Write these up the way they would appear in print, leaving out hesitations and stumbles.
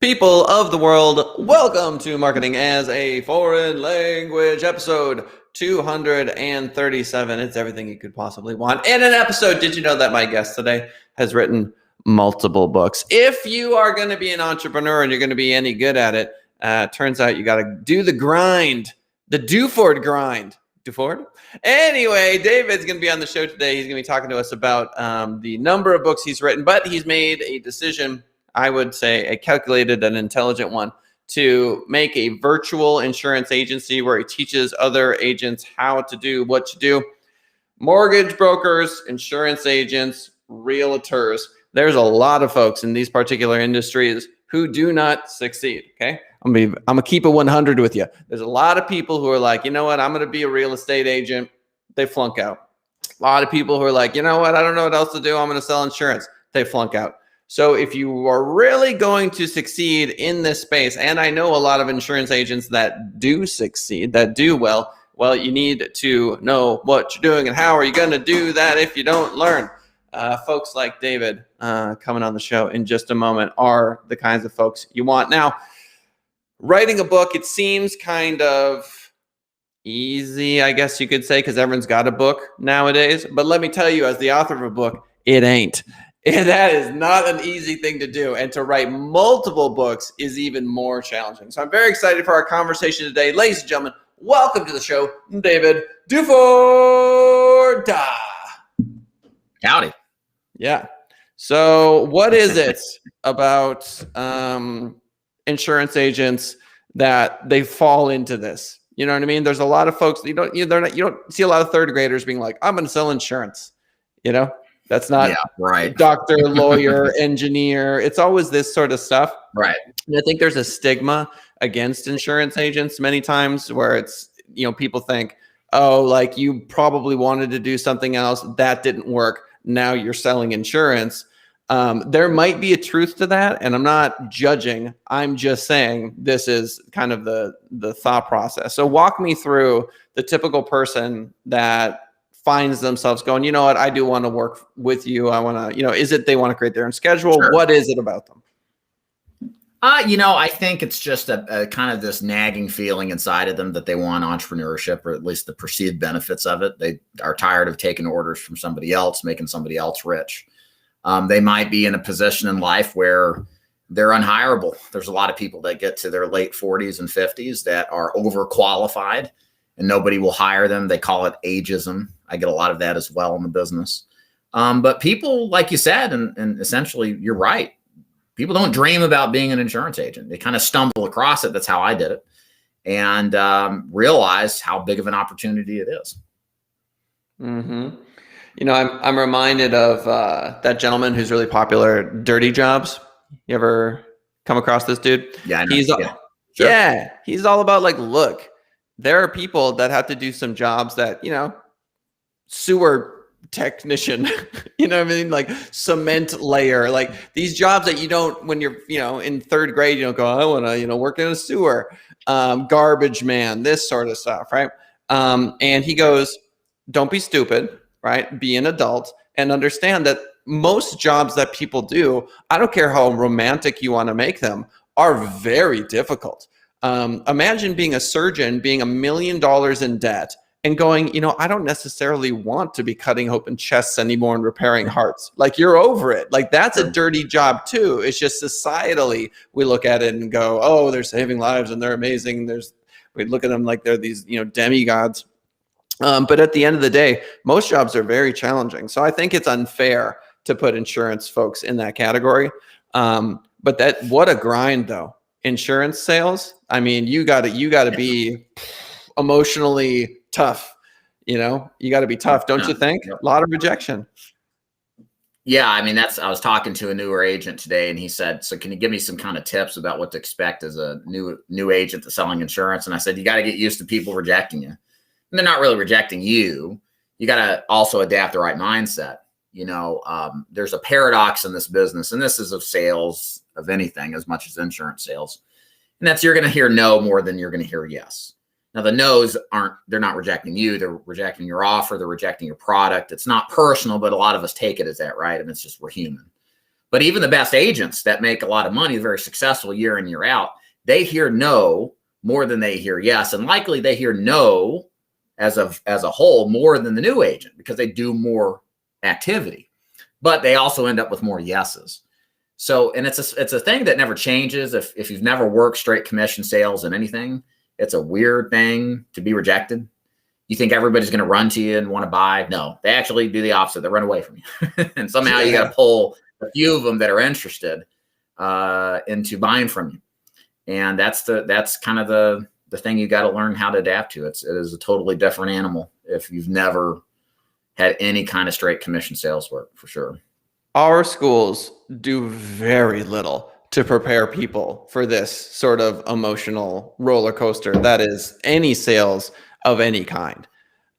People of the world, welcome to Marketing as a Foreign Language, episode 237. It's everything you could possibly want. In an episode, did you know that my guest today has written multiple books? If you are going to be an entrepreneur and you're going to be any good at it, turns out you got to do the grind, the Duford grind. Duford? Anyway, David's going to be on the show today. He's going to be talking to us about the number of books he's written, but he's made a decision, I would say a calculated and intelligent one, to make a virtual insurance agency where he teaches other agents how to do what you do. Mortgage brokers, insurance agents, realtors. There's a lot of folks in these particular industries who do not succeed, okay? I'm gonna keep it 100 with you. There's a lot of people who are like, you know what, I'm gonna be a real estate agent. They flunk out. A lot of people who are like, you know what, I don't know what else to do. I'm gonna sell insurance. They flunk out. So if you are really going to succeed in this space, and I know a lot of insurance agents that do succeed, that do well, you need to know what you're doing and how are you gonna do that if you don't learn. Folks like David coming on the show in just a moment are the kinds of folks you want. Now, writing a book, it seems kind of easy, I guess you could say, because everyone's got a book nowadays. But let me tell you, as the author of a book, it ain't. And that is not an easy thing to do. And to write multiple books is even more challenging. So I'm very excited for our conversation today. Ladies and gentlemen, welcome to the show, David Duford. Howdy. Yeah. So what is it about insurance agents that they fall into this? You know what I mean? There's a lot of folks you don't see a lot of third graders being like, I'm going to sell insurance. You know, that's not right. Doctor, lawyer, engineer. It's always this sort of stuff. Right. And I think there's a stigma against insurance agents many times where it's, you know, people think, oh, like you probably wanted to do something else that didn't work. Now you're selling insurance. There might be a truth to that, and I'm not judging. I'm just saying this is kind of the thought process. So walk me through the typical person that finds themselves going, you know what, I do want to work with you. I want to, you know, is it they want to create their own schedule? Sure. What is it about them? I think it's just a kind of this nagging feeling inside of them that they want entrepreneurship, or at least the perceived benefits of it. They are tired of taking orders from somebody else, making somebody else rich. They might be in a position in life where they're unhireable. There's a lot of people that get to their late 40s and 50s that are overqualified and nobody will hire them. They call it ageism. I get a lot of that as well in the business. But people, like you said, and essentially you're right. People don't dream about being an insurance agent. They kind of stumble across it. That's how I did it. And realize how big of an opportunity it is. Mm-hmm. You know, I'm reminded of that gentleman who's really popular, Dirty Jobs. You ever come across this dude? Yeah, I know. He's all about like, look, there are people that have to do some jobs that, you know, sewer technician, you know what I mean? Like cement layer, like these jobs that you don't, when you're, you know, in third grade, you don't go, I want to, you know, work in a sewer, garbage man, this sort of stuff. Right. And he goes, don't be stupid, right? Be an adult and understand that most jobs that people do, I don't care how romantic you want to make them, are very difficult. Imagine being a surgeon, being $1 million in debt, and going, you know, I don't necessarily want to be cutting open chests anymore and repairing hearts. Like you're over it. Like that's a dirty job too. It's just societally we look at it and go, oh, they're saving lives and they're amazing. We look at them like they're these, you know, demigods. But at the end of the day, most jobs are very challenging. So I think it's unfair to put insurance folks in that category. But what a grind though. Insurance sales. I mean, you gotta be emotionally tough. You know, you got to be tough, don't you think? A lot of rejection. Yeah, I mean, I was talking to a newer agent today, and he said, "So, can you give me some kind of tips about what to expect as a new agent that's selling insurance?" And I said, "You got to get used to people rejecting you, and they're not really rejecting you. You got to also adapt the right mindset. You know, there's a paradox in this business, and this is of sales of anything as much as insurance sales, and that's you're going to hear no more than you're going to hear yes." Now the no's they're not rejecting you. They're rejecting your offer. They're rejecting your product. It's not personal, but a lot of us take it as that, right? And it's just, we're human. But even the best agents that make a lot of money, very successful year in, year out, they hear no more than they hear yes. And likely they hear no as a whole more than the new agent because they do more activity. But they also end up with more yeses. So, and it's a thing that never changes. If you've never worked straight commission sales in anything, it's a weird thing to be rejected. You think everybody's going to run to you and want to buy. No, they actually do the opposite. They run away from you. And somehow you got to pull a few of them that are interested into buying from you. And that's kind of the thing you got to learn how to adapt to. It is a totally different animal if you've never had any kind of straight commission sales work, for sure. Our schools do very little to prepare people for this sort of emotional roller coaster that is any sales of any kind.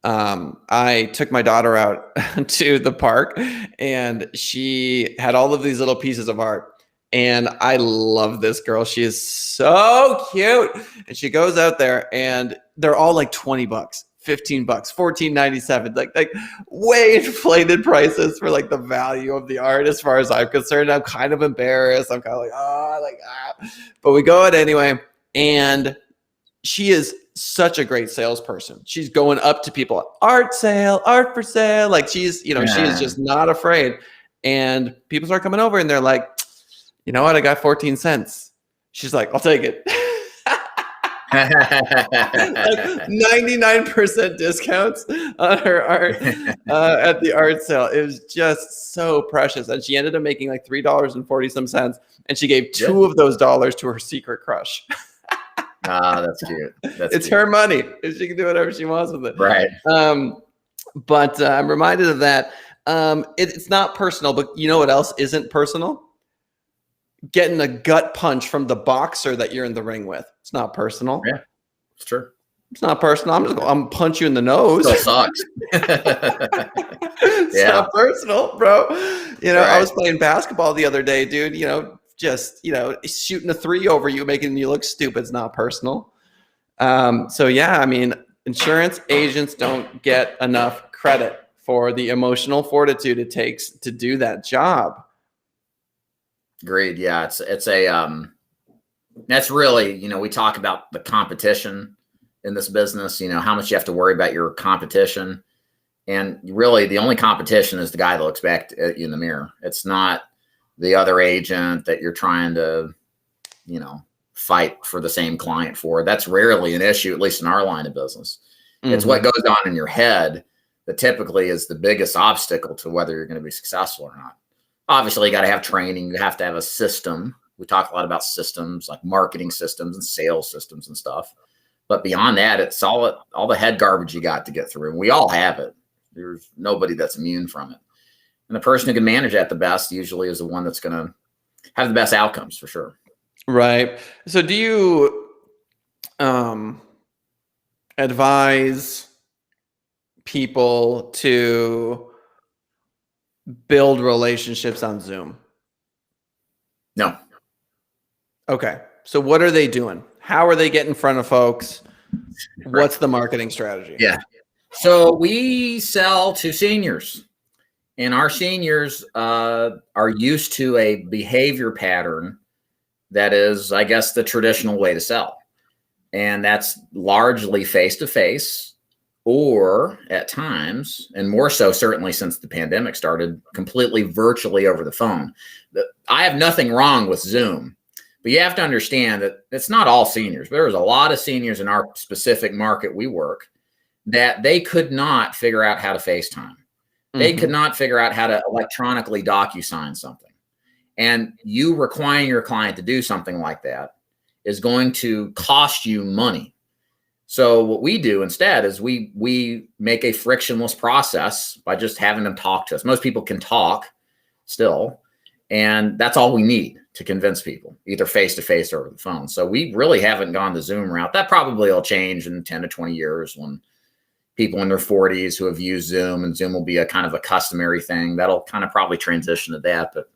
I took my daughter out to the park and she had all of these little pieces of art. And I love this girl. She is so cute. And she goes out there and they're all like $20, $15, $14.97, like way inflated prices for like the value of the art as far as I'm concerned. I'm kind of embarrassed. I'm kind of like, but we go out anyway. And she is such a great salesperson. She's going up to people, art sale, art for sale. Like she is just not afraid. And people start coming over and they're like, you know what? I got 14 cents. She's like, I'll take it. Like 99% discounts on her art at the art sale. It was just so precious. And she ended up making like $3.40 some cents. And she gave two of those dollars to her secret crush. That's cute. It's her money. She can do whatever she wants with it. Right. But I'm reminded of that. It's not personal, but you know what else isn't personal? Getting a gut punch from the boxer that you're in the ring with. It's not personal. Yeah, it's true. It's not personal. I'm gonna punch you in the nose. Still sucks. It's not personal, bro. I was playing basketball the other day, dude. Just shooting a three over you, making you look stupid. It's not personal. So yeah, I mean, insurance agents don't get enough credit for the emotional fortitude it takes to do that job. Agreed. Yeah, it's a that's really, we talk about the competition in this business, how much you have to worry about your competition. And really the only competition is the guy that looks back at you in the mirror. It's not the other agent that you're trying to, fight for the same client for. That's rarely an issue, at least in our line of business. Mm-hmm. It's what goes on in your head that typically is the biggest obstacle to whether you're going to be successful or not. Obviously, you got to have training. You have to have a system. We talk a lot about systems, like marketing systems and sales systems and stuff. But beyond that, it's all the head garbage you got to get through. And we all have it. There's nobody that's immune from it. And the person who can manage that the best usually is the one that's going to have the best outcomes, for sure. Right. So do you advise people to build relationships on Zoom? No. Okay. So what are they doing? How are they getting in front of folks? What's the marketing strategy? Yeah. So we sell to seniors, and our seniors are used to a behavior pattern that is, I guess, the traditional way to sell. And that's largely face-to-face, or at times, and more so certainly since the pandemic started, completely virtually over the phone. I have nothing wrong with Zoom, but you have to understand that it's not all seniors. There's a lot of seniors in our specific market we work that they could not figure out how to FaceTime. They could not figure out how to electronically DocuSign something. And you requiring your client to do something like that is going to cost you money. So what we do instead is we make a frictionless process by just having them talk to us. Most people can talk still, and that's all we need to convince people, either face-to-face or over the phone. So we really haven't gone the Zoom route. That probably will change in 10 to 20 years when people in their 40s who have used Zoom, and Zoom will be a kind of a customary thing. That'll kind of probably transition to that. But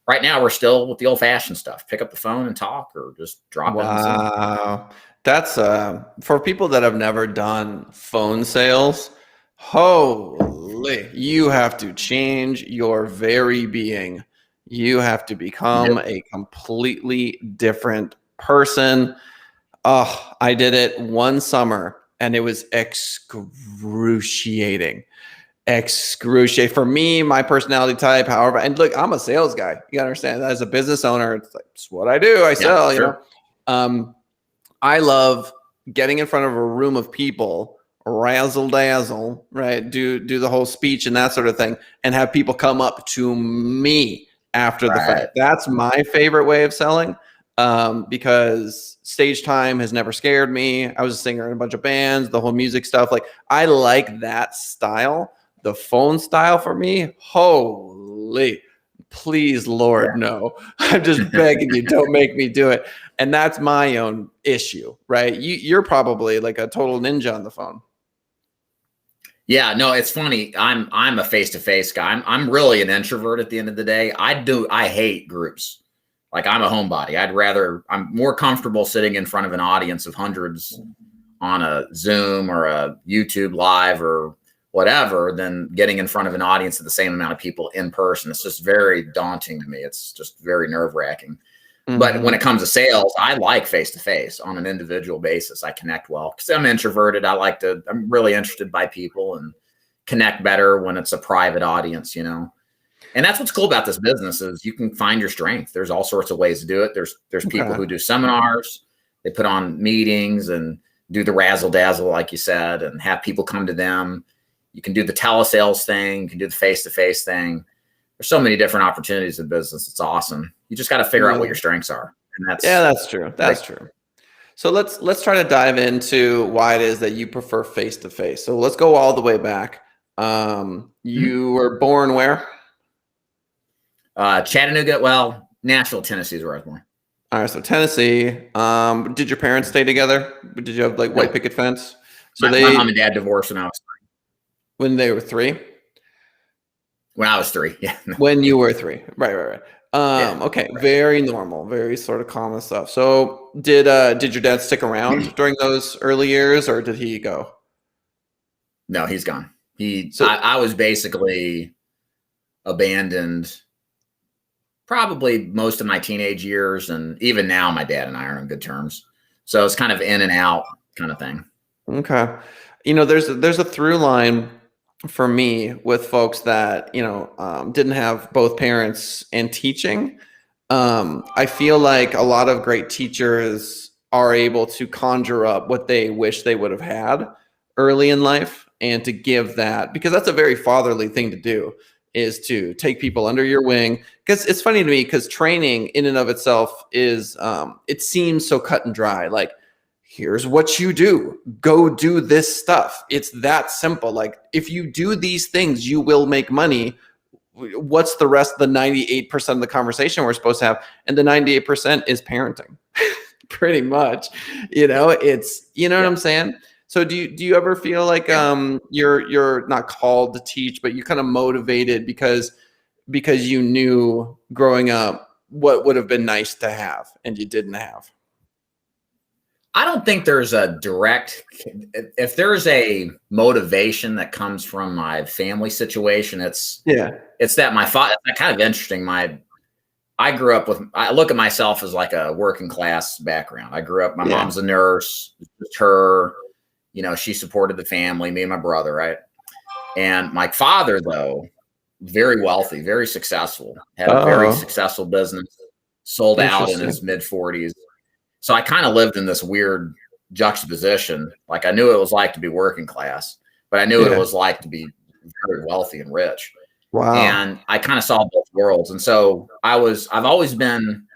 right now we're still with the old-fashioned stuff. Pick up the phone and talk, or just drop it. Wow. That's for people that have never done phone sales. Holy, you have to change your very being You have to You become do. a completely different person. Oh, I did it one summer and it was excruciating for me, my personality type. However, and look, I'm a sales guy. You gotta understand that as a business owner, it's what I do. I Yeah, sell, sure. I love getting in front of a room of people, razzle dazzle, right? Do the whole speech and that sort of thing, and have people come up to me after the Right. fact. That's my favorite way of selling, because stage time has never scared me. I was a singer in a bunch of bands, the whole music stuff. Like, I like that style. The phone style for me, holy, please, Lord, no. I'm just begging you, don't make me do it. And that's my own issue, right? You're probably like a total ninja on the phone. Yeah, no, it's funny. I'm a face-to-face guy. I'm really an introvert at the end of the day. I hate groups. Like, I'm a homebody. I'm more comfortable sitting in front of an audience of hundreds on a Zoom or a YouTube live or whatever than getting in front of an audience of the same amount of people in person. It's just very daunting to me. It's just very nerve-wracking. But when it comes to sales, I like face-to-face on an individual basis. I connect well because I'm introverted. I'm really interested by people and connect better when it's a private audience, you know? And that's what's cool about this business is you can find your strength. There's all sorts of ways to do it. There's people who do seminars, they put on meetings and do the razzle dazzle, like you said, and have people come to them. You can do the telesales thing. You can do the face-to-face thing. There's so many different opportunities in business. It's awesome. You just got to figure out what your strengths are. And That's true. That's true. So let's try to dive into why it is that you prefer face to face. So let's go all the way back. You were born where? Chattanooga. Well, Nashville, Tennessee is where I was born. All right, so Tennessee. Did your parents stay together? Did you have like white picket fence? So my mom and dad divorced when they were 3. When I was 3. Yeah. When you were 3. Right. Okay. Right. Very normal, very sort of common stuff. So did your dad stick around during those early years or did he go? No, he's gone. I was basically abandoned probably most of my teenage years. And even now my dad and I are on good terms. So it's kind of in and out kind of thing. Okay. There's a through line for me with folks that didn't have both parents and teaching. I feel like a lot of great teachers are able to conjure up what they wish they would have had early in life and to give that, because that's a very fatherly thing to do, is to take people under your wing. Because it's funny to me, because training in and of itself is it seems so cut and dry. Like, here's what you do. Go do this stuff. It's that simple. Like, if you do these things, you will make money. What's the rest of the 98% of the conversation we're supposed to have? And the 98% is parenting. Pretty much. It's, what I'm saying? So do you ever feel like you're not called to teach, but you're kind of motivated because you knew growing up what would have been nice to have and you didn't have? I don't think there's a direct, if there's a motivation that comes from my family situation, it's that my father, it's kind of interesting. I grew up I look at myself as like a working class background. I grew up, my mom's a nurse, just her, she supported the family, me and my brother. Right. And my father, though, very wealthy, very successful, had a very successful business, sold out in his mid-40s. So I kind of lived in this weird juxtaposition. Like, I knew what it was like to be working class, but I knew what it was like to be very wealthy and rich. Wow. And I kind of saw both worlds. And so I've always been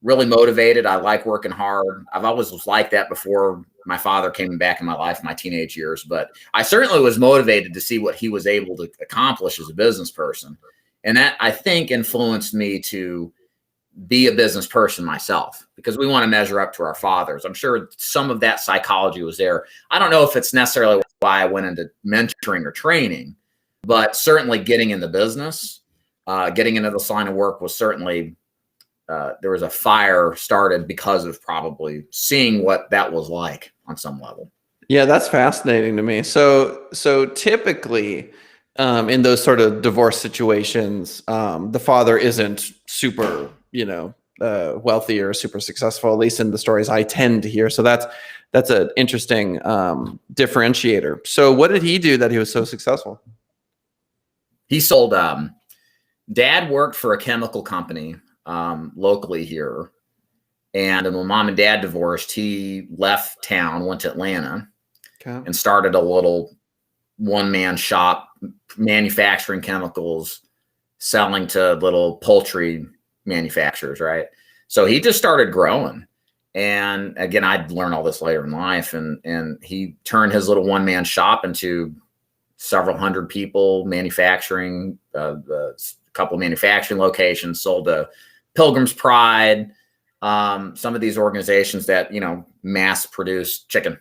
really motivated. I like working hard. I've always was like that before my father came back in my life in my teenage years. But I certainly was motivated to see what he was able to accomplish as a business person. And that, I think, influenced me to be a business person myself, because we want to measure up to our fathers. I'm sure some of that psychology was there. I don't know if it's necessarily why I went into mentoring or training, but certainly getting in the business, getting into this line of work was certainly, there was a fire started because of probably seeing what that was like on some level. Yeah, that's fascinating to me. So typically, in those sort of divorce situations, the father isn't super, wealthy or super successful, at least in the stories I tend to hear. So that's an interesting differentiator. So what did he do that he was so successful? He sold, dad worked for a chemical company locally here. And when mom and dad divorced, he left town, went to Atlanta, and started a little one-man shop manufacturing chemicals, selling to little poultry manufacturers, right? So he just started growing. And again, I'd learn all this later in life. And he turned his little one-man shop into several hundred people manufacturing, a couple of manufacturing locations, sold to Pilgrim's Pride, some of these organizations that, mass produce chicken,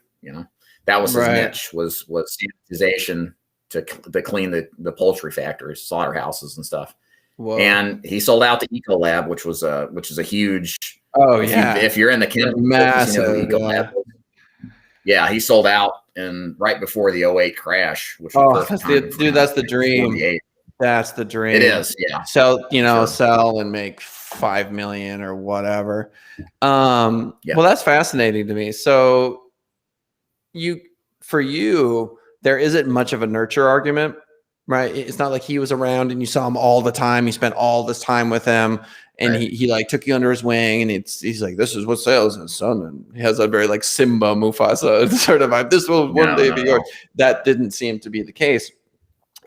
that was his niche, was sanitization to clean the poultry factories, slaughterhouses and stuff. Whoa. And he sold out to Ecolab, which is a huge, if you're in the chemical business, Ecolab. Yeah, he sold out right before the 2008 crash, which was that's the dream. That's the dream. It is, yeah. Sell and make 5 million or whatever. Well, that's fascinating to me. So for you, there isn't much of a nurture argument, right? It's not like he was around and you saw him all the time. You spent all this time with him, and he like took you under his wing, and he's like, this is what sales is, son. And he has a very like Simba Mufasa sort of vibe. This will one day be yours. That didn't seem to be the case.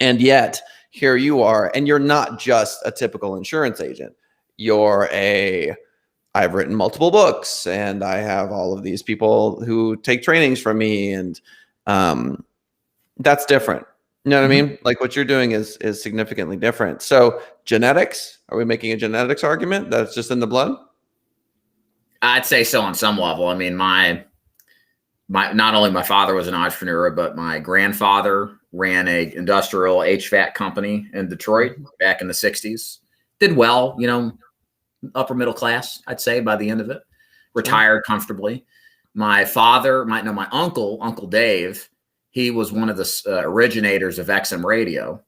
And yet here you are, and you're not just a typical insurance agent. I've written multiple books, and I have all of these people who take trainings from me, and that's different. You know what I mean? Like what you're doing is significantly different. So genetics, are we making a genetics argument that's just in the blood? I'd say so on some level. I mean, my not only my father was an entrepreneur, but my grandfather ran a industrial HVAC company in Detroit back in the 60s. Did well, upper middle class, I'd say, by the end of it. Retired comfortably. My father, my Uncle Dave, he was one of the originators of XM radio.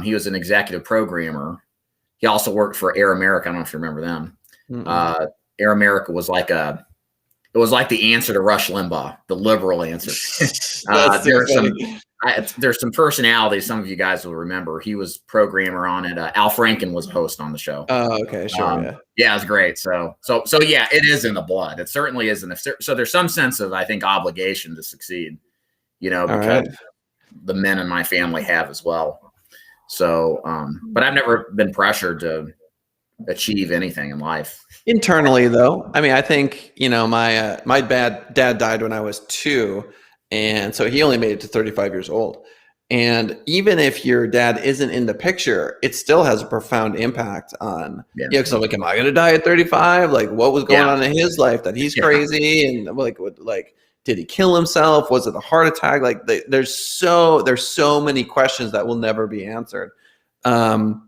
He was an executive programmer. He also worked for Air America. I don't know if you remember them. Air America was like the answer to Rush Limbaugh, the liberal answer. There's some personalities some of you guys will remember. He was programmer on it. Al Franken was host on the show. Oh, okay, sure. Yeah, it was great. So yeah, it is in the blood. It certainly is. So there's some sense of, I think, obligation to succeed, because the men in my family have as well. So, but I've never been pressured to achieve anything in life. Internally, though, I mean, I think, my dad died when I was 2. And so he only made it to 35 years old. And even if your dad isn't in the picture, it still has a profound impact on, because I'm like, am I going to die at 35? Like, what was going on in his life that he's crazy? And like, did he kill himself? Was it a heart attack? Like, there's so many questions that will never be answered. And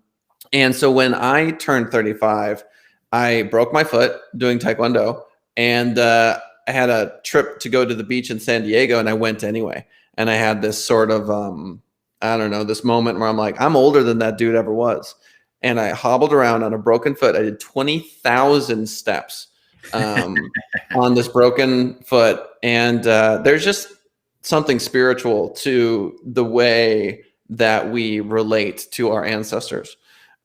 so when I turned 35, I broke my foot doing Taekwondo, and I had a trip to go to the beach in San Diego, and I went anyway. And I had this sort of, this moment where I'm like, I'm older than that dude ever was. And I hobbled around on a broken foot. I did 20,000 steps on this broken foot. And there's just something spiritual to the way that we relate to our ancestors.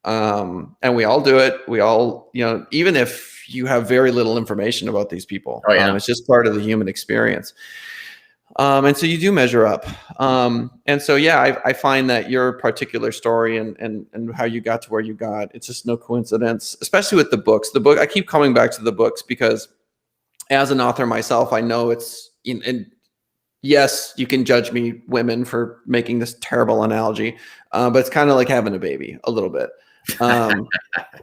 And we all do it. We all, even if you have very little information about these people, it's just part of the human experience. And so you do measure up. And so, I find that your particular story and how you got to where you got, it's just no coincidence, especially with the books. I keep coming back to the books because as an author myself, I know it's, and yes, you can judge me, women, for making this terrible analogy, but it's kind of like having a baby a little bit. Rolling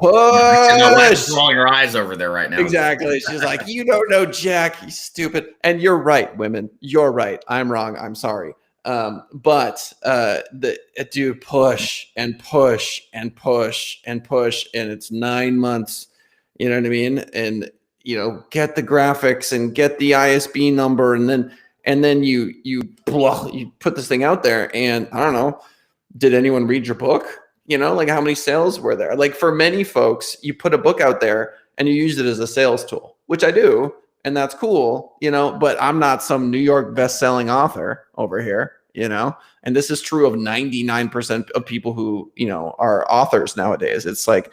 your eyes over there right now. Exactly. She's like, you don't know Jack, you stupid. And you're right, women. You're right. I'm wrong. I'm sorry. But dude, push and push and push and push, and it's 9 months. You know what I mean? And get the graphics and get the ISB number, and then you put this thing out there, and I don't know, did anyone read your book? Like how many sales were there? Like for many folks, you put a book out there and you use it as a sales tool, which I do. And that's cool, but I'm not some New York best-selling author over here, and this is true of 99% of people who, are authors nowadays. It's like,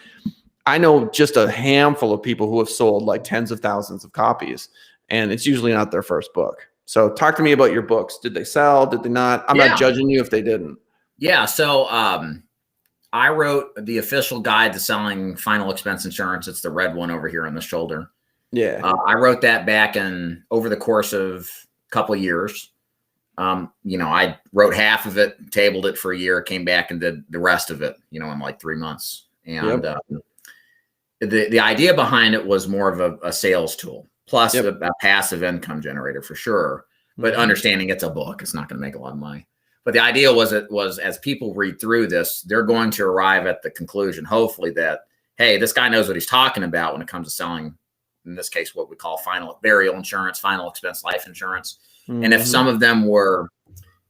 I know just a handful of people who have sold like tens of thousands of copies, and it's usually not their first book. So talk to me about your books. Did they sell? Did they not? I'm not judging you if they didn't. Yeah. So I wrote the official guide to selling final expense insurance. It's the red one over here on the shoulder. Yeah. I wrote that back over the course of a couple of years. I wrote half of it, tabled it for a year, came back and did the rest of it, in like 3 months. And the idea behind it was more of a sales tool, plus a passive income generator for sure. But understanding it's a book, it's not going to make a lot of money. But the idea was as people read through this, they're going to arrive at the conclusion, hopefully, that, hey, this guy knows what he's talking about when it comes to selling, in this case, what we call final burial insurance, final expense life insurance. And if some of them were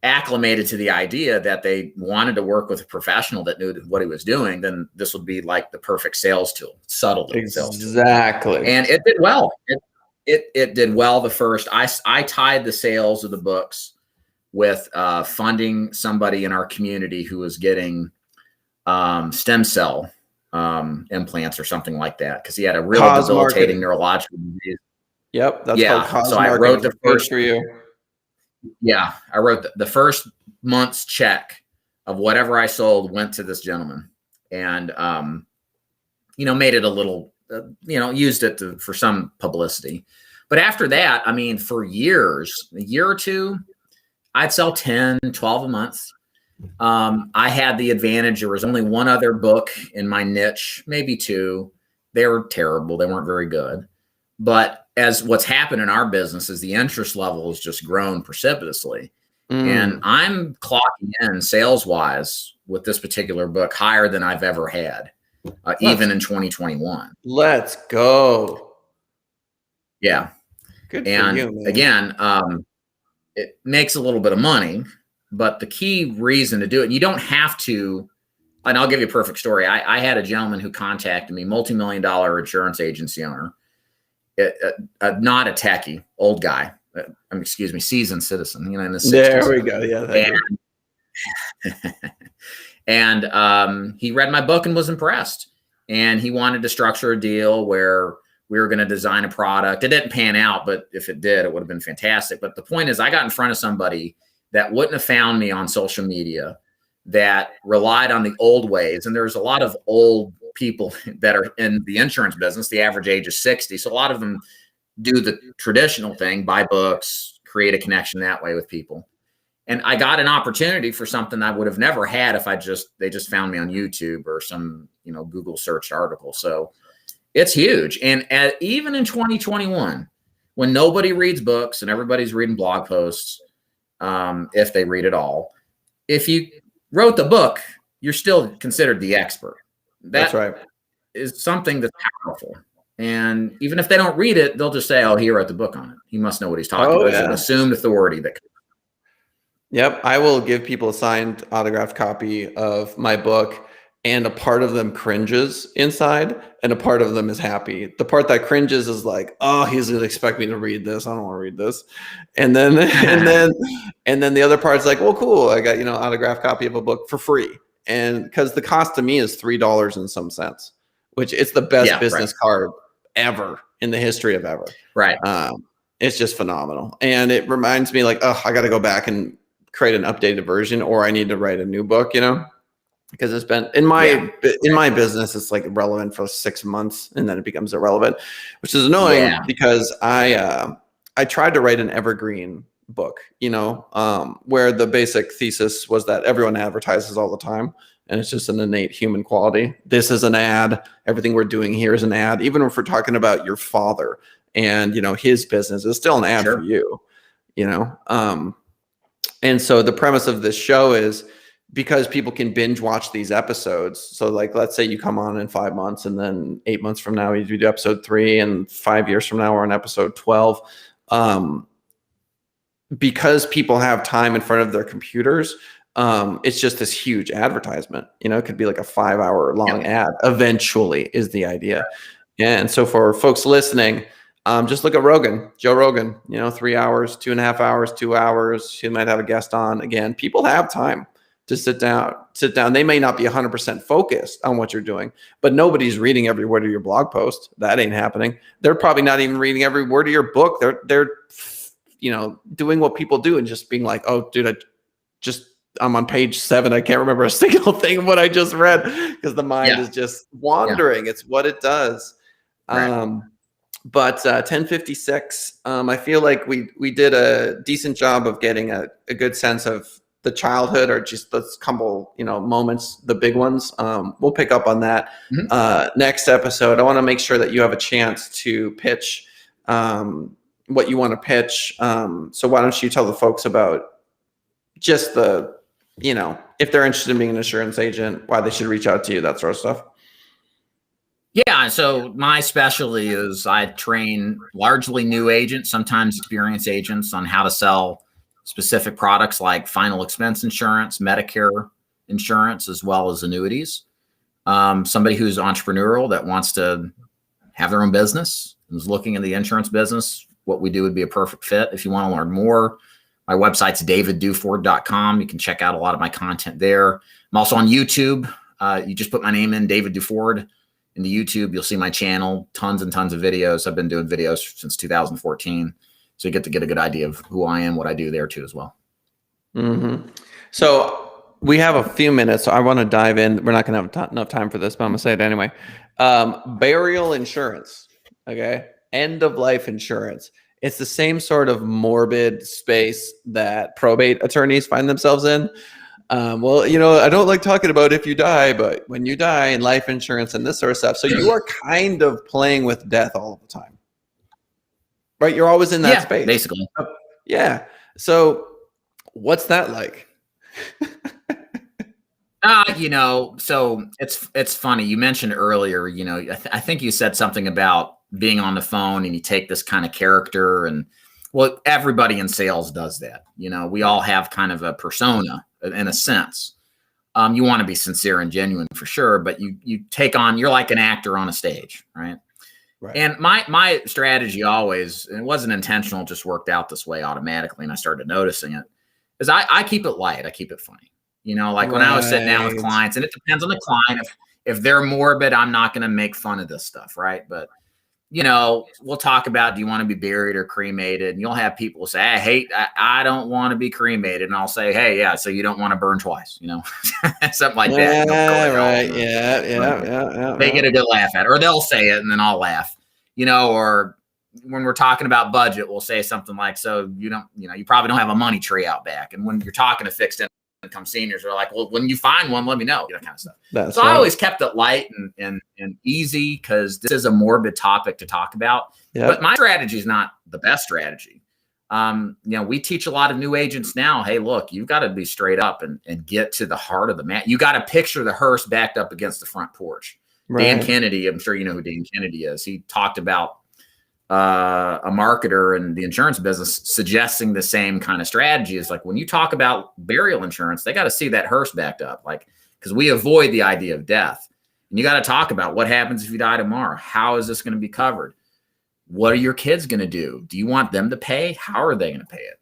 acclimated to the idea that they wanted to work with a professional that knew what he was doing, then this would be like the perfect sales tool, subtle sales tool. Exactly. And it did well. It did well the first. I tied the sales of the books with funding somebody in our community who was getting stem cell implants or something like that, because he had a real debilitating neurological disease. Yep, that's called cause so marketing. I wrote the first for you. Yeah, I wrote the first month's check of whatever I sold went to this gentleman, and made it a little, used it for some publicity. But after that, I mean, for years, a year or two, I'd sell 10, 12 a month. I had the advantage. There was only one other book in my niche, maybe two. They were terrible. They weren't very good. But as what's happened in our business is the interest level has just grown precipitously. And I'm clocking in sales-wise with this particular book higher than I've ever had, even in 2021. Let's go. Yeah. Good for and you, man. Again, it makes a little bit of money, but the key reason to do it, and you don't have to, and I'll give you a perfect story. I had a gentleman who contacted me, multi-million-dollar insurance agency owner, not a techie, old guy, seasoned citizen, in his 60s. There we go. Yeah. And he read my book and was impressed. And he wanted to structure a deal where we were going to design a product. It didn't pan out, but if it did, it would have been fantastic. But the point is, I got in front of somebody that wouldn't have found me on social media, that relied on the old ways. And there's a lot of old people that are in the insurance business. The average age is 60. So a lot of them do the traditional thing, buy books, create a connection that way with people. And I got an opportunity for something I would have never had if they just found me on YouTube or some, Google searched article. So it's huge. And even in 2021, when nobody reads books and everybody's reading blog posts, if they read it all, if you wrote the book, you're still considered the expert. That's right. Is something that's powerful. And even if they don't read it, they'll just say, oh, he wrote the book on it. He must know what he's talking about. It's an assumed authority. Yep. I will give people a signed autographed copy of my book, and a part of them cringes inside and a part of them is happy. The part that cringes is like, oh, he's going to expect me to read this. I don't want to read this. And then, and then the other part's like, well, cool. I got, autographed copy of a book for free. And because the cost to me is $3 and some cents, which it's the best business card ever in the history of ever. Right. It's just phenomenal. And it reminds me like, oh, I got to go back and create an updated version, or I need to write a new book, because it's been in my business, it's like relevant for 6 months and then it becomes irrelevant, which is annoying because I tried to write an evergreen book, where the basic thesis was that everyone advertises all the time and it's just an innate human quality. This is an ad. Everything we're doing here is an ad. Even if we're talking about your father and, his business is still an ad for you, and so the premise of this show is, because people can binge watch these episodes. So like, let's say you come on in 5 months and then 8 months from now, you do episode 3, and 5 years from now, we're on episode 12. Because people have time in front of their computers, It's just this huge advertisement. It could be like a 5-hour long ad eventually is the idea. And so for folks listening, just look at Joe Rogan, 3 hours, 2.5 hours, 2 hours. He might have a guest on. Again, people have time to sit down. They may not be 100% focused on what you're doing, but nobody's reading every word of your blog post. That ain't happening. They're probably not even reading every word of your book. They're doing what people do and just being like, oh, dude, I'm on page 7. I can't remember a single thing of what I just read because the mind is just wandering. It's what it does. Right. But 1056, I feel like we did a decent job of getting a good sense of the childhood, or just those couple, moments, the big ones. We'll pick up on that next episode. I want to make sure that you have a chance to pitch what you want to pitch. So why don't you tell the folks about just if they're interested in being an insurance agent, why they should reach out to you, that sort of stuff. Yeah, so my specialty is I train largely new agents, sometimes experienced agents, on how to sell specific products like final expense insurance, Medicare insurance, as well as annuities. Somebody who's entrepreneurial that wants to have their own business, who's looking in the insurance business, what we do would be a perfect fit. If you want to learn more, my website's davidduford.com. You can check out a lot of my content there. I'm also on YouTube. You just put my name in, David Duford, into YouTube. You'll see my channel, tons and tons of videos. I've been doing videos since 2014. So you get to get a good idea of who I am, what I do there too as well. Mm-hmm. So we have a few minutes, so I want to dive in. We're not going to have enough time for this, but I'm going to say it anyway. Burial insurance, okay? End of life insurance. It's the same sort of morbid space that probate attorneys find themselves in. Well, I don't like talking about if you die, but when you die, and life insurance and this sort of stuff. So you are kind of playing with death all the time, right? You're always in that space. Basically. Yeah. So what's that like? So it's funny. You mentioned earlier, I think you said something about being on the phone and you take this kind of character, and well, everybody in sales does that. We all have kind of a persona in a sense. You want to be sincere and genuine for sure, but you take on, you're like an actor on a stage, right? Right. And my strategy always, and it wasn't intentional, just worked out this way automatically, and I started noticing it, is I keep it light. I keep it funny. Like when I was sitting down with clients, and it depends on the client. If they're morbid, I'm not going to make fun of this stuff, right? But we'll talk about, do you want to be buried or cremated? And you'll have people say, I don't want to be cremated. And I'll say, hey, yeah, so you don't want to burn twice, something like that. Right. Yeah. They get a good laugh at it, or they'll say it and then I'll laugh, or when we're talking about budget, we'll say something like, so you probably don't have a money tree out back. And when you're talking to fixed income seniors, are like, well, when you find one, let me know, kind of stuff. So I always kept it light and easy, because this is a morbid topic to talk about. Yep. But my strategy is not the best strategy. We teach a lot of new agents now. Hey, look, you've got to be straight up and get to the heart of the matter. You got to picture the hearse backed up against the front porch. Right. Dan Kennedy, I'm sure you know who Dan Kennedy is. He talked about a marketer in the insurance business suggesting the same kind of strategy. Is like, when you talk about burial insurance, they got to see that hearse backed up, because we avoid the idea of death. And you got to talk about what happens if you die tomorrow. How is this going to be covered? What are your kids going to do? Do you want them to pay? How are they going to pay it?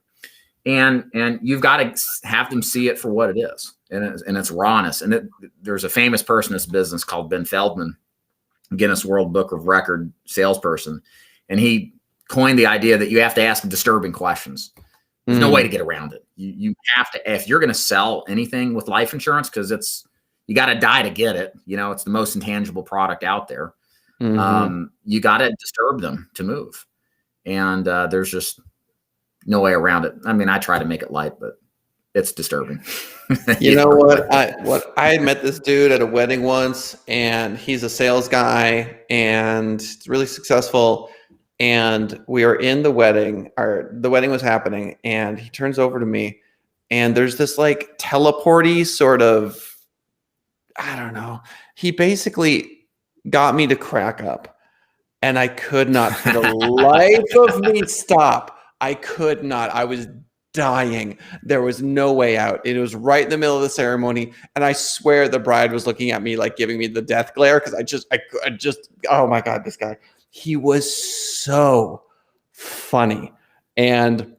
And you've got to have them see it for what it is, and its rawness. And there's a famous person in this business called Ben Feldman, Guinness World Book of Record salesperson. And he coined the idea that you have to ask disturbing questions. There's no way to get around it. You have to, if you're going to sell anything with life insurance, because you got to die to get it. It's the most intangible product out there. You got to disturb them to move. And there's just no way around it. I mean, I try to make it light, but it's disturbing. You know what? I met this dude at a wedding once, and he's a sales guy and really successful. And we are in the wedding, the wedding was happening, and he turns over to me, and there's this like teleporty sort of, I don't know. He basically got me to crack up, and I could not for the life of me stop. I could not. I was dying. There was no way out. It was right in the middle of the ceremony. And I swear the bride was looking at me like giving me the death glare. Cause I just, oh my God, this guy, he was so funny. And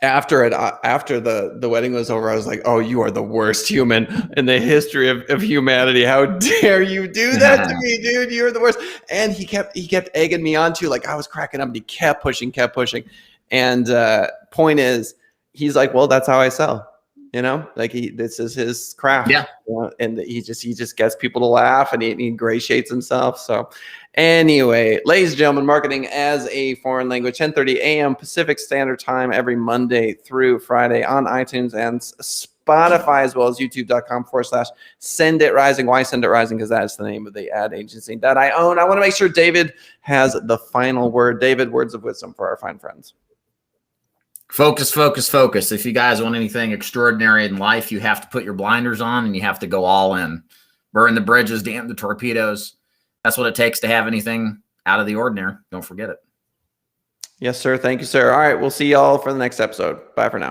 after the wedding was over, I was like, oh, you are the worst human in the history of humanity. How dare you do that to me, dude? You're the worst. And he kept egging me on too. Like I was cracking up and he kept pushing. And point is, he's like, well, that's how I sell, like this is his craft. Yeah. And he just gets people to laugh and he ingratiates himself. So anyway, ladies and gentlemen, marketing as a foreign language, 10:30 a.m. Pacific Standard Time every Monday through Friday on iTunes and Spotify, as well as youtube.com/Send It Rising. Why Send It Rising? Because that's the name of the ad agency that I own. I want to make sure David has the final word. David, words of wisdom for our fine friends. Focus, focus, focus. If you guys want anything extraordinary in life, you have to put your blinders on and you have to go all in. Burn the bridges, damn the torpedoes. That's what it takes to have anything out of the ordinary. Don't forget it. Yes, sir. Thank you, sir. All right. We'll see y'all for the next episode. Bye for now.